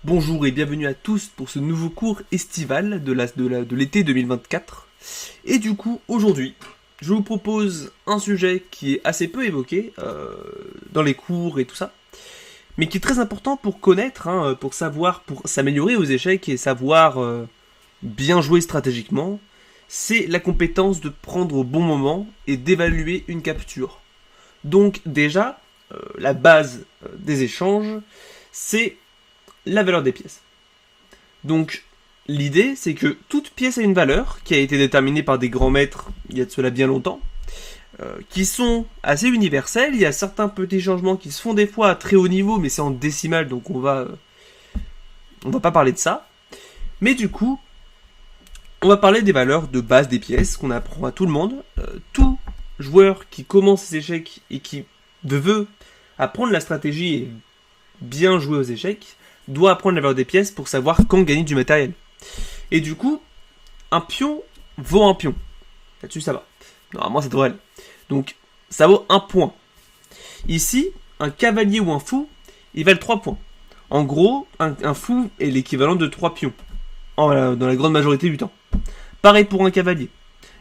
Bonjour et bienvenue à tous pour ce nouveau cours estival de l'été 2024. Et du coup, aujourd'hui, je vous propose un sujet qui est assez peu évoqué dans les cours et tout ça, mais qui est très important pour connaître, pour savoir, pour s'améliorer aux échecs et savoir bien jouer stratégiquement. C'est la compétence de prendre au bon moment et d'évaluer une capture. Donc déjà, la base des échanges, c'est la valeur des pièces. Donc, l'idée, c'est que toute pièce a une valeur qui a été déterminée par des grands maîtres il y a de cela bien longtemps, qui sont assez universelles. Il y a certains petits changements qui se font des fois à très haut niveau, mais c'est en décimale, donc on va pas parler de ça. Mais du coup, on va parler des valeurs de base des pièces qu'on apprend à tout le monde. Tout joueur qui commence ses échecs et qui veut apprendre la stratégie et bien jouer aux échecs doit apprendre la valeur des pièces pour savoir quand gagner du matériel. Et du coup, un pion vaut un pion. Là-dessus, ça va. Normalement, ça devrait aller. Donc, ça vaut 1 point. Ici, un cavalier ou un fou, ils valent 3 points. En gros, un fou est l'équivalent de 3 pions. Dans la grande majorité du temps. Pareil pour un cavalier.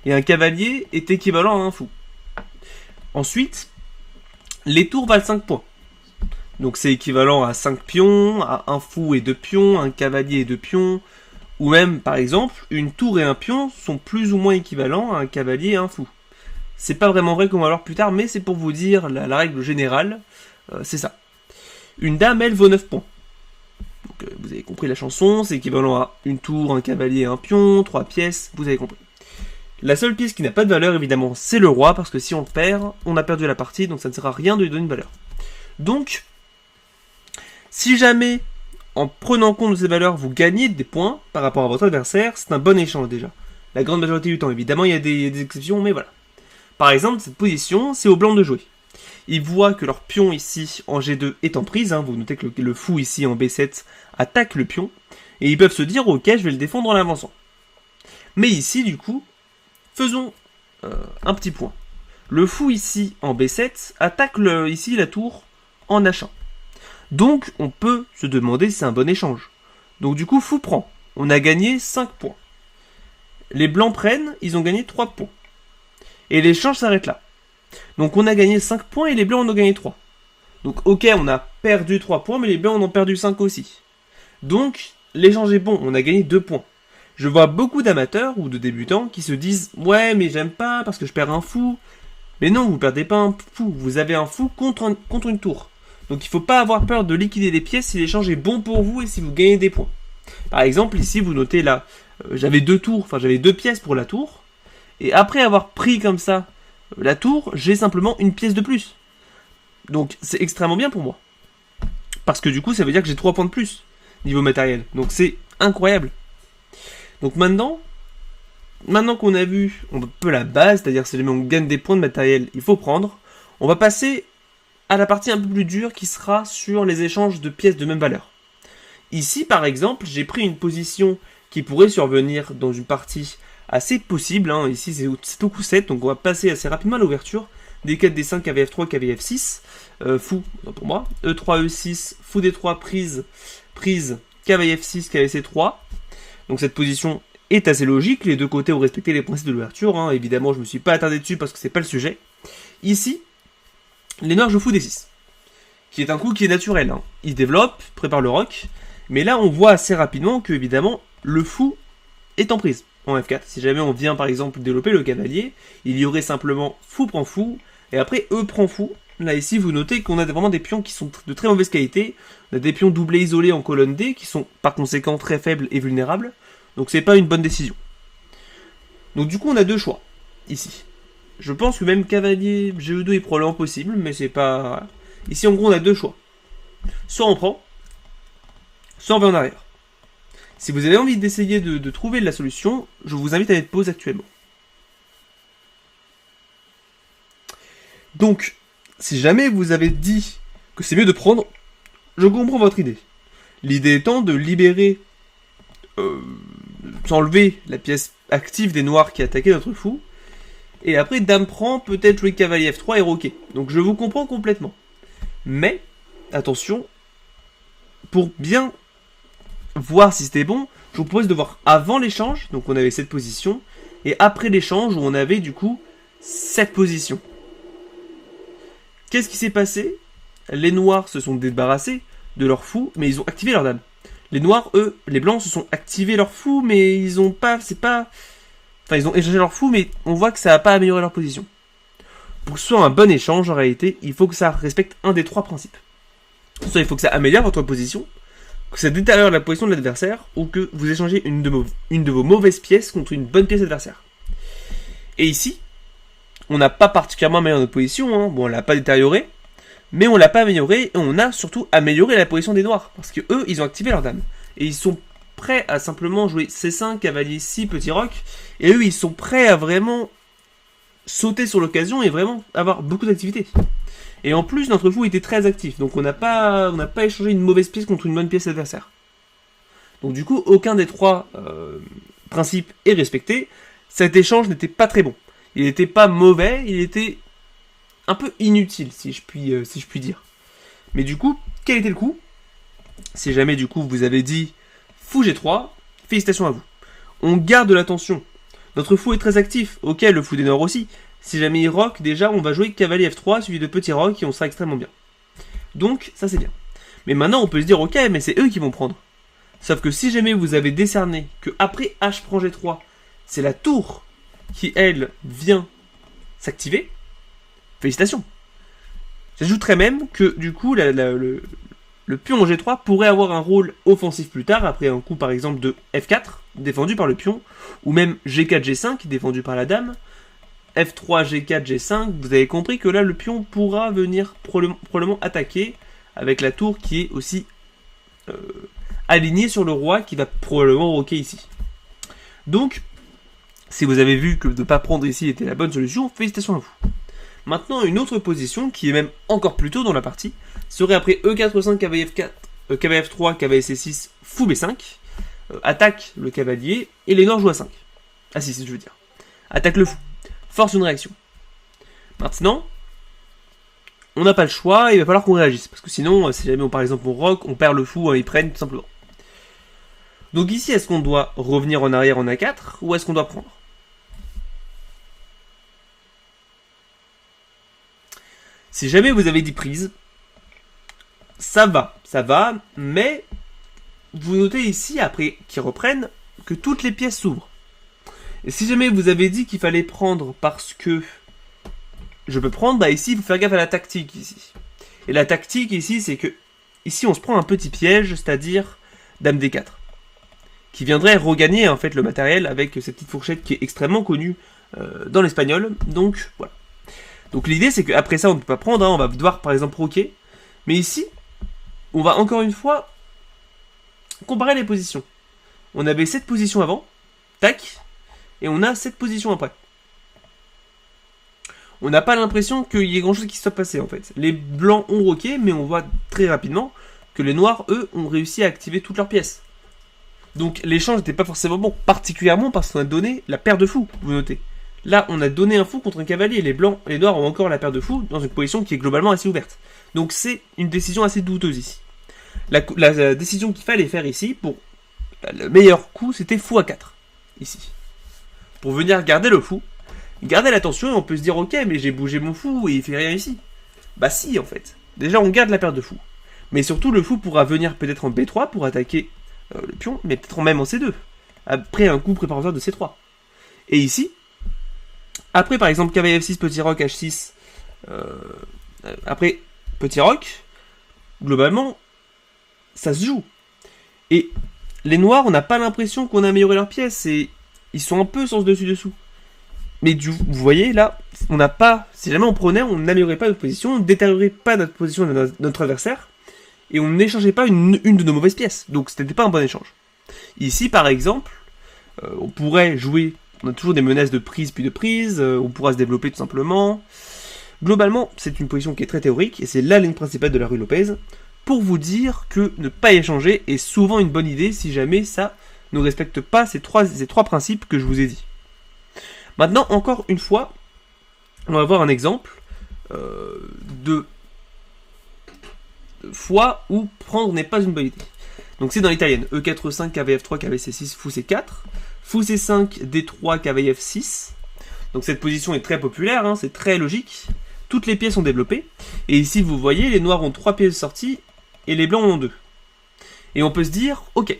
Et un cavalier est équivalent à un fou. Ensuite, les tours valent 5 points. Donc c'est équivalent à 5 pions, à un fou et 2 pions, un cavalier et 2 pions, ou même, par exemple, une tour et un pion sont plus ou moins équivalents à un cavalier et un fou. C'est pas vraiment vrai qu'on va voir plus tard, mais c'est pour vous dire la règle générale, c'est ça. Une dame, elle, vaut 9 points. Donc vous avez compris la chanson, c'est équivalent à une tour, un cavalier et un pion, 3 pièces, vous avez compris. La seule pièce qui n'a pas de valeur, évidemment, c'est le roi, parce que si on le perd, on a perdu la partie, donc ça ne sert à rien de lui donner une valeur. Donc, si jamais, en prenant compte de ces valeurs, vous gagnez des points par rapport à votre adversaire, c'est un bon échange déjà. La grande majorité du temps, évidemment, il y a des exceptions, mais voilà. Par exemple, cette position, c'est aux blancs de jouer. Ils voient que leur pion ici, en G2, est en prise. Vous notez que le fou ici, en B7, attaque le pion. Et ils peuvent se dire, ok, je vais le défendre en l'avançant. Mais ici, du coup, faisons un petit point. Le fou ici, en B7, attaque ici la tour en H1. Donc, on peut se demander si c'est un bon échange. Donc du coup, fou prend. On a gagné 5 points. Les blancs prennent, ils ont gagné 3 points. Et l'échange s'arrête là. Donc on a gagné 5 points et les blancs en ont gagné 3. Donc ok, on a perdu 3 points, mais les blancs en ont perdu 5 aussi. Donc, l'échange est bon, on a gagné 2 points. Je vois beaucoup d'amateurs ou de débutants qui se disent « Ouais, mais j'aime pas parce que je perds un fou. » Mais non, vous perdez pas un fou, vous avez un fou contre une tour. Donc il ne faut pas avoir peur de liquider les pièces si l'échange est bon pour vous et si vous gagnez des points. Par exemple, ici, vous notez là, j'avais 2 pièces pour la tour. Et après avoir pris comme ça la tour, j'ai simplement une pièce de plus. Donc c'est extrêmement bien pour moi. Parce que du coup, ça veut dire que j'ai 3 points de plus niveau matériel. Donc c'est incroyable. Donc maintenant qu'on a vu un peu la base, c'est-à-dire si jamais on gagne des points de matériel, il faut prendre, on va passer à la partie un peu plus dure qui sera sur les échanges de pièces de même valeur. Ici, par exemple, j'ai pris une position qui pourrait survenir dans une partie assez possible. Ici, c'est au coup 7, donc on va passer assez rapidement à l'ouverture. D4, D5, KVF3, KVF6, fou, pour moi. E3, E6, fou D3, prise, KVF6, KVC3. Donc cette position est assez logique. Les deux côtés ont respecté les principes de l'ouverture. Évidemment, je ne me suis pas attardé dessus parce que c'est pas le sujet. Ici, les noirs jouent fou D6, qui est un coup qui est naturel. Il développe, prépare le roc, mais là on voit assez rapidement que évidemment le fou est en prise en F4. Si jamais on vient par exemple développer le cavalier, il y aurait simplement fou prend fou, et après E prend fou. Là ici vous notez qu'on a vraiment des pions qui sont de très mauvaise qualité, on a des pions doublés isolés en colonne D qui sont par conséquent très faibles et vulnérables, donc c'est pas une bonne décision. Donc du coup on a deux choix ici. Je pense que même cavalier GE2 est probablement possible, mais c'est pas... Ici, en gros, on a deux choix. Soit on prend, soit on va en arrière. Si vous avez envie d'essayer de trouver la solution, je vous invite à mettre pause actuellement. Donc, si jamais vous avez dit que c'est mieux de prendre, je comprends votre idée. L'idée étant de libérer, s'enlever la pièce active des noirs qui attaquaient notre fou, et après, dame prend, peut-être jouer cavalier F3 et roquet. Donc je vous comprends complètement. Mais, attention, pour bien voir si c'était bon, je vous propose de voir avant l'échange, donc on avait cette position, et après l'échange où on avait du coup cette position. Qu'est-ce qui s'est passé? Les noirs se sont débarrassés de leur fou, mais ils ont activé leur dame. Les noirs, eux, les blancs se sont activés leur fou, mais ils ont pas, enfin ils ont échangé leur fou, mais on voit que ça n'a pas amélioré leur position. Pour que ce soit un bon échange, en réalité, il faut que ça respecte un des trois principes. Soit il faut que ça améliore votre position, que ça détériore la position de l'adversaire, ou que vous échangez une de vos mauvaises pièces contre une bonne pièce adversaire. Et ici, on n'a pas particulièrement amélioré notre position, hein. Bon, on l'a pas détérioré, mais on l'a pas amélioré, et on a surtout amélioré la position des noirs, parce que eux, ils ont activé leur dame. Et ils sont prêts à simplement jouer C5, cavalier 6, petit roc, et eux, ils sont prêts à vraiment sauter sur l'occasion et vraiment avoir beaucoup d'activité. Et en plus, notre fou était très actif, donc on n'a pas échangé une mauvaise pièce contre une bonne pièce adversaire. Donc du coup, aucun des trois principes est respecté. Cet échange n'était pas très bon. Il n'était pas mauvais, il était un peu inutile, si je puis dire. Mais du coup, quel était le coup? Si jamais du coup vous avez dit fou G3, félicitations à vous. On garde l'attention. Notre fou est très actif, ok, le fou des noirs aussi. Si jamais il rock, déjà on va jouer cavalier F3 suivi de petit rock et on sera extrêmement bien. Donc ça c'est bien. Mais maintenant on peut se dire ok, mais c'est eux qui vont prendre. Sauf que si jamais vous avez décerné que après H prend G3, c'est la tour qui elle vient s'activer, félicitations. J'ajouterais même que du coup le pion en G3 pourrait avoir un rôle offensif plus tard, après un coup par exemple de F4, défendu par le pion, ou même G4, G5, défendu par la dame, F3, G4, G5, vous avez compris que là le pion pourra venir probablement attaquer, avec la tour qui est aussi alignée sur le roi, qui va probablement roquer ici. Donc, si vous avez vu que de ne pas prendre ici était la bonne solution, félicitations à vous. Maintenant, une autre position, qui est même encore plus tôt dans la partie, serait après E4, 5, cavalier F4, cavalier F3, cavalier C6, fou B5, attaque le cavalier, et les noirs jouent à 5. Ah si, je veux dire. Attaque le fou. Force une réaction. Maintenant, on n'a pas le choix, il va falloir qu'on réagisse, parce que sinon, si jamais par exemple on rock, on perd le fou, ils prennent tout simplement. Donc ici, est-ce qu'on doit revenir en arrière en A4, ou est-ce qu'on doit prendre? Si jamais vous avez dit prise, ça va, mais vous notez ici, après qu'ils reprennent, que toutes les pièces s'ouvrent. Et si jamais vous avez dit qu'il fallait prendre parce que je peux prendre, bah ici il faut faire gaffe à la tactique ici. Et la tactique ici, c'est que ici on se prend un petit piège, c'est-à-dire Dame D4, qui viendrait regagner en fait le matériel avec cette petite fourchette qui est extrêmement connue dans l'espagnol. Donc voilà. Donc l'idée c'est qu'après ça on ne peut pas prendre, hein, on va devoir par exemple roquer. Mais ici, on va encore une fois comparer les positions. On avait cette position avant, tac, et on a cette position après. On n'a pas l'impression qu'il y ait grand chose qui se soit passé en fait. Les blancs ont roqué, mais on voit très rapidement que les noirs, eux, ont réussi à activer toutes leurs pièces. Donc l'échange n'était pas forcément bon, particulièrement parce qu'on a donné la paire de fous, vous notez. Là, on a donné un fou contre un cavalier, les blancs, les noirs ont encore la paire de fous dans une position qui est globalement assez ouverte. Donc c'est une décision assez douteuse ici. La décision qu'il fallait faire ici, pour le meilleur coup, c'était fou à 4, ici. Pour venir garder le fou, garder l'attention et on peut se dire ok, mais j'ai bougé mon fou et il fait rien ici. Bah si en fait. Déjà on garde la paire de fous. Mais surtout le fou pourra venir peut-être en B3 pour attaquer le pion, mais peut-être même en C2. Après un coup préparatoire de C3. Et ici, après par exemple cavalier F6, petit roc, H6, après petit roc, globalement, ça se joue. Et les noirs, on n'a pas l'impression qu'on a amélioré leurs pièces, et ils sont un peu sens dessus-dessous. Mais vous voyez, là, on n'a pas... Si jamais on prenait, on n'améliorait pas notre position, on ne détériorait pas notre position de notre adversaire, et on n'échangeait pas une de nos mauvaises pièces. Donc, ce n'était pas un bon échange. Ici, par exemple, on pourrait jouer... On a toujours des menaces de prise puis de prise, on pourra se développer tout simplement. Globalement, c'est une position qui est très théorique, et c'est la ligne principale de la rue Lopez, pour vous dire que ne pas échanger est souvent une bonne idée si jamais ça ne respecte pas ces trois principes que je vous ai dit. Maintenant, encore une fois, on va voir un exemple de fois où prendre n'est pas une bonne idée. Donc c'est dans l'italienne. E4, E5, cavalier F3, cavalier C6, fou C4. Fou C5, D3, cavalier F6. Donc cette position est très populaire, hein, c'est très logique. Toutes les pièces sont développées. Et ici, vous voyez, les noirs ont 3 pièces de sortie et les blancs en ont 2. Et on peut se dire, ok,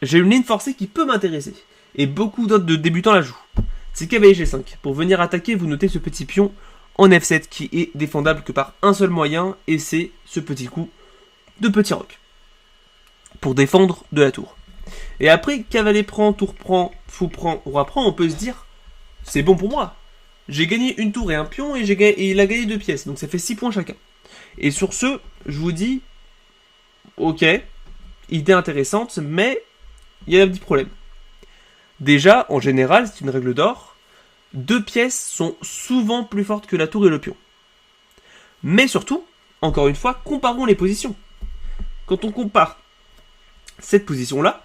j'ai une ligne forcée qui peut m'intéresser. Et beaucoup d'autres de débutants la jouent. C'est cavalier G5. Pour venir attaquer, vous notez ce petit pion en F7 qui est défendable que par un seul moyen. Et c'est ce petit coup de petit roc. Pour défendre de la tour. Et après, cavalier prend, tour prend, fou prend, roi prend, on peut se dire, c'est bon pour moi. J'ai gagné une tour et un pion et il a gagné 2 pièces. Donc ça fait 6 points chacun. Et sur ce, je vous dis, ok, idée intéressante, mais il y a un petit problème. Déjà, en général, c'est une règle d'or, 2 pièces sont souvent plus fortes que la tour et le pion. Mais surtout, encore une fois, comparons les positions. Quand on compare cette position-là,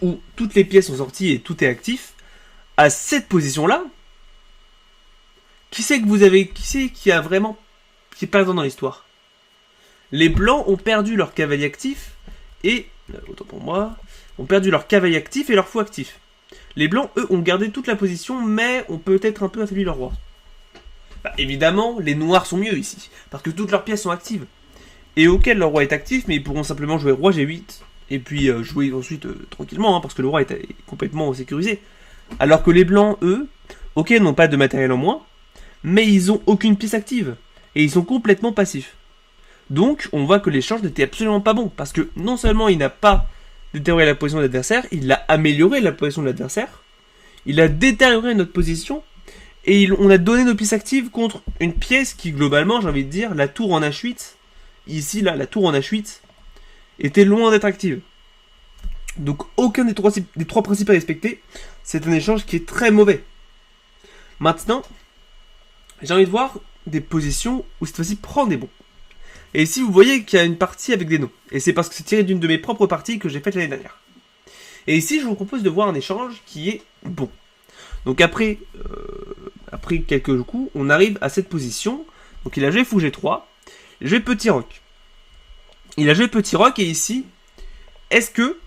où toutes les pièces sont sorties et tout est actif, à cette position-là, qui c'est qui est perdant dans l'histoire? Les blancs ont perdu leur cavalier actif et, autant pour moi, ont perdu leur cavalier actif et leur fou actif. Les blancs, eux, ont gardé toute la position, mais ont peut-être un peu affaibli leur roi. Bah, évidemment, les noirs sont mieux ici, parce que toutes leurs pièces sont actives. Et auquel leur roi est actif, mais ils pourront simplement jouer roi G8, et puis jouer ensuite tranquillement, hein, parce que le roi est complètement sécurisé. Alors que les blancs, eux, ok, n'ont pas de matériel en moins, mais ils ont aucune pièce active, et ils sont complètement passifs. Donc, on voit que l'échange n'était absolument pas bon, parce que non seulement il n'a pas détérioré la position de l'adversaire, il a amélioré la position de l'adversaire, il a détérioré notre position, et on a donné nos pièces actives contre une pièce qui, globalement, j'ai envie de dire, la tour en H8, ici, là, la tour en H8, était loin d'être active. Donc, aucun des trois principes à respecter, c'est un échange qui est très mauvais. Maintenant, j'ai envie de voir des positions où cette fois-ci prend des bons. Et ici, vous voyez qu'il y a une partie avec des noms. Et c'est parce que c'est tiré d'une de mes propres parties que j'ai faites l'année dernière. Et ici, je vous propose de voir un échange qui est bon. Donc après quelques coups, on arrive à cette position. Donc il a joué fou G3, il a joué petit roc. Il a joué petit roc et ici, est-ce que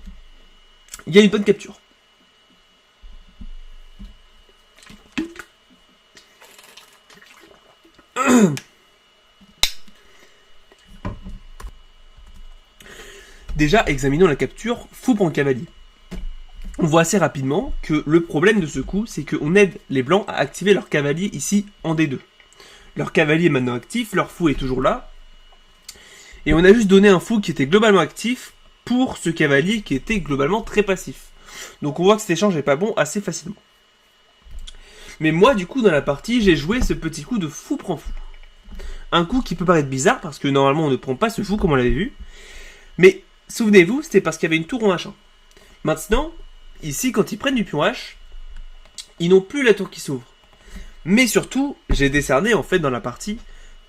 il y a une bonne capture? Déjà, examinons la capture fou prend cavalier. On voit assez rapidement que le problème de ce coup, c'est qu'on aide les blancs à activer leur cavalier ici en D2. Leur cavalier est maintenant actif, leur fou est toujours là. Et on a juste donné un fou qui était globalement actif pour ce cavalier qui était globalement très passif. Donc on voit que cet échange n'est pas bon assez facilement. Mais moi, du coup, dans la partie, j'ai joué ce petit coup de fou prend fou. Un coup qui peut paraître bizarre, parce que normalement on ne prend pas ce fou comme on l'avait vu. Mais souvenez-vous, c'était parce qu'il y avait une tour en H1. Maintenant, ici, quand ils prennent du pion H, ils n'ont plus la tour qui s'ouvre. Mais surtout, j'ai décerné en fait dans la partie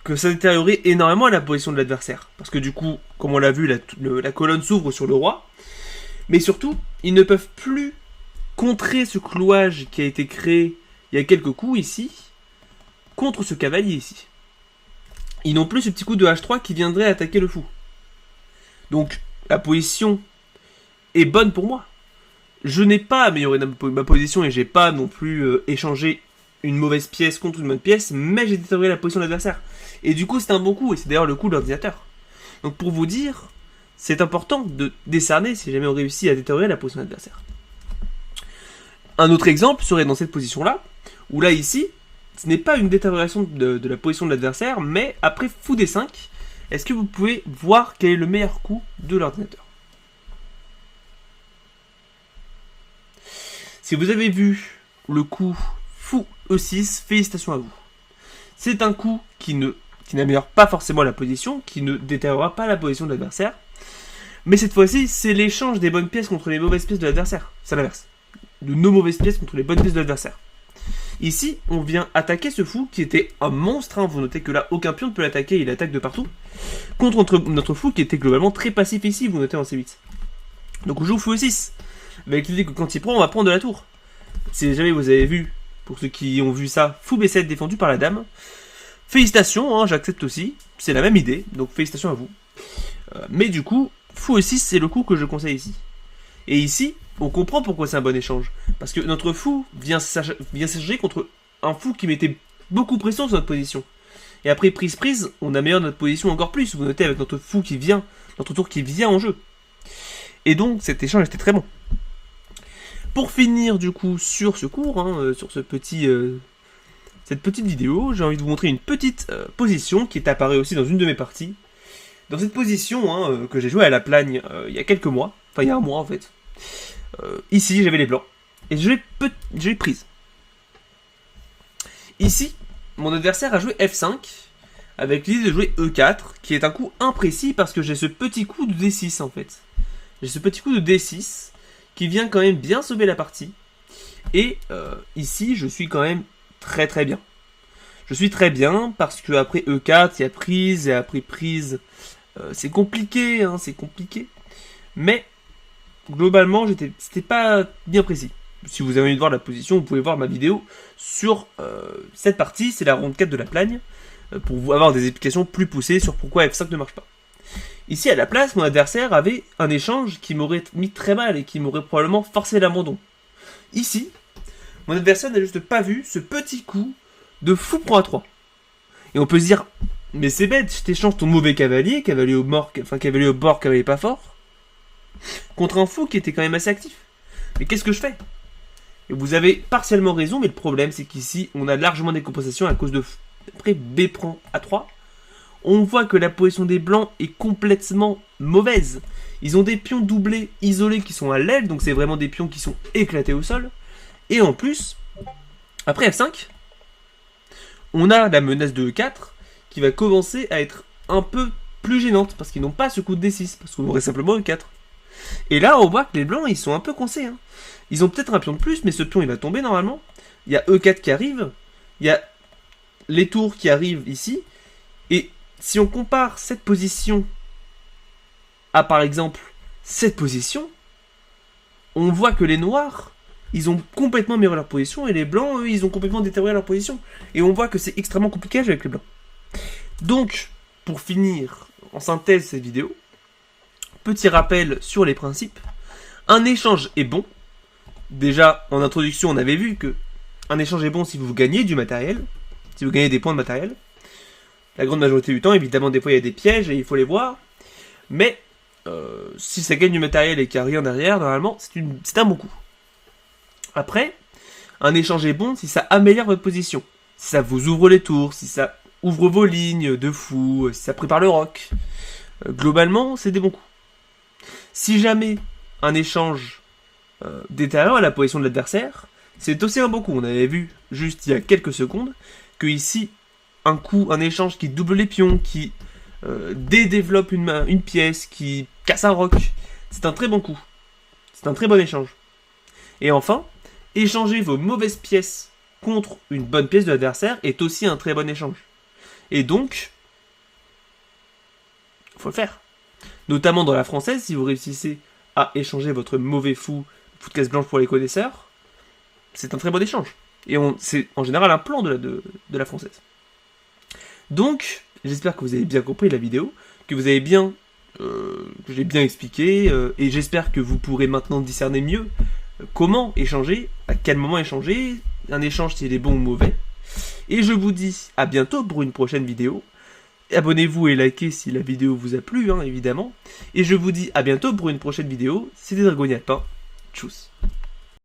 que ça détériorait énormément la position de l'adversaire. Parce que du coup, comme on l'a vu, la colonne s'ouvre sur le roi. Mais surtout, ils ne peuvent plus contrer ce clouage qui a été créé il y a quelques coups ici, contre ce cavalier ici. Ils n'ont plus ce petit coup de H3 qui viendrait attaquer le fou. Donc, la position est bonne pour moi. Je n'ai pas amélioré ma position et j'ai pas non plus échangé une mauvaise pièce contre une bonne pièce, mais j'ai détérioré la position de l'adversaire. Et du coup, c'est un bon coup, et c'est d'ailleurs le coup de l'ordinateur. Donc pour vous dire, c'est important de décerner si jamais on réussit à détériorer la position de l'adversaire. Un autre exemple serait dans cette position-là, où là, ici, ce n'est pas une détérioration de la position de l'adversaire, mais après fou D5, est-ce que vous pouvez voir quel est le meilleur coup de l'ordinateur? Si vous avez vu le coup fou E6, félicitations à vous. C'est un coup qui n'améliore pas forcément la position, qui ne détériorera pas la position de l'adversaire. Mais cette fois-ci, c'est l'échange des bonnes pièces contre les mauvaises pièces de l'adversaire. C'est l'inverse. De nos mauvaises pièces contre les bonnes pièces de l'adversaire. Ici, on vient attaquer ce fou qui était un monstre. Hein. Vous notez que là, aucun pion ne peut l'attaquer, il attaque de partout. Contre notre fou qui était globalement très passif ici, vous notez en C8. Donc on joue fou E6. Avec l'idée que quand il prend, on va prendre de la tour. Si jamais vous avez vu, pour ceux qui ont vu ça, fou B7 défendu par la dame. Félicitations, hein, j'accepte aussi. C'est la même idée, donc félicitations à vous. Mais du coup, fou E6, c'est le coup que je conseille ici. Et ici, on comprend pourquoi c'est un bon échange. Parce que notre fou vient s'échanger contre un fou qui mettait beaucoup de pression sur notre position. Et après prise, on améliore notre position encore plus. Vous notez avec notre fou qui vient, notre tour qui vient en jeu. Et donc cet échange était très bon. Pour finir du coup sur ce cours, sur cette petite vidéo, j'ai envie de vous montrer une petite position qui est apparue aussi dans une de mes parties. Dans cette position que j'ai joué à la plagne il y a quelques mois, enfin il y a un mois en fait. Ici j'avais les blancs et j'ai prise. Ici, mon adversaire a joué F5 avec l'idée de jouer E4 qui est un coup imprécis parce que j'ai ce petit coup de D6 en fait. J'ai ce petit coup de D6 qui vient quand même bien sauver la partie. Et ici je suis quand même très très bien. Je suis très bien parce que après E4 il y a prise et après prise c'est compliqué, c'est compliqué. Mais globalement c'était pas bien précis. Si vous avez envie de voir la position, vous pouvez voir ma vidéo sur cette partie, c'est la ronde 4 de la plagne, pour vous avoir des explications plus poussées sur pourquoi F5 ne marche pas. Ici à la place, mon adversaire avait un échange qui m'aurait mis très mal et qui m'aurait probablement forcé l'abandon. Ici, mon adversaire n'a juste pas vu ce petit coup de fou prend A3. Et on peut se dire, mais c'est bête, je t'échange ton mauvais cavalier, cavalier au bord, cavalier pas fort, contre un fou qui était quand même assez actif. Mais qu'est-ce que je fais? Et vous avez partiellement raison, mais le problème c'est qu'ici, on a largement des compensations à cause de... Après B prend A3, on voit que la position des blancs est complètement mauvaise. Ils ont des pions doublés, isolés, qui sont à l'aile, donc c'est vraiment des pions qui sont éclatés au sol. Et en plus, après F5, on a la menace de E4, qui va commencer à être un peu plus gênante, parce qu'ils n'ont pas ce coup de D6, parce qu'on aurait simplement E4. Et là, on voit que les blancs, ils sont un peu coincés. Ils ont peut-être un pion de plus, mais ce pion, il va tomber normalement. Il y a E4 qui arrive. Il y a les tours qui arrivent ici. Et si on compare cette position à, par exemple, cette position, on voit que les noirs, ils ont complètement amélioré leur position, et les blancs, eux, ils ont complètement détérioré leur position. Et on voit que c'est extrêmement compliqué à jouer avec les blancs. Donc, pour finir en synthèse cette vidéo, petit rappel sur les principes. Un échange est bon. Déjà, en introduction, on avait vu que un échange est bon si vous gagnez du matériel, si vous gagnez des points de matériel. La grande majorité du temps, évidemment, des fois, il y a des pièges et il faut les voir. Mais si ça gagne du matériel et qu'il n'y a rien derrière, normalement, c'est un bon coup. Après, un échange est bon si ça améliore votre position. Si ça vous ouvre les tours, si ça ouvre vos lignes de fou, si ça prépare le roc. Globalement, c'est des bons coups. Si jamais un échange détériore la position de l'adversaire, c'est aussi un bon coup. On avait vu juste il y a quelques secondes que ici, un échange qui double les pions, qui dédéveloppe une pièce, qui casse un roc, c'est un très bon coup. C'est un très bon échange. Et enfin, échanger vos mauvaises pièces contre une bonne pièce de l'adversaire est aussi un très bon échange. Et donc, il faut le faire. Notamment dans la française, si vous réussissez à échanger votre mauvais fou de case blanche pour les connaisseurs, c'est un très bon échange. Et c'est en général un plan de la française. Donc, j'espère que vous avez bien compris la vidéo, que vous avez bien, que j'ai bien expliqué, et j'espère que vous pourrez maintenant discerner mieux comment échanger, à quel moment échanger, un échange s'il est bon ou mauvais. Et je vous dis à bientôt pour une prochaine vidéo. Abonnez-vous et likez si la vidéo vous a plu, évidemment. Et je vous dis à bientôt pour une prochaine vidéo. C'était Dragonnier Alpin. Tchuss.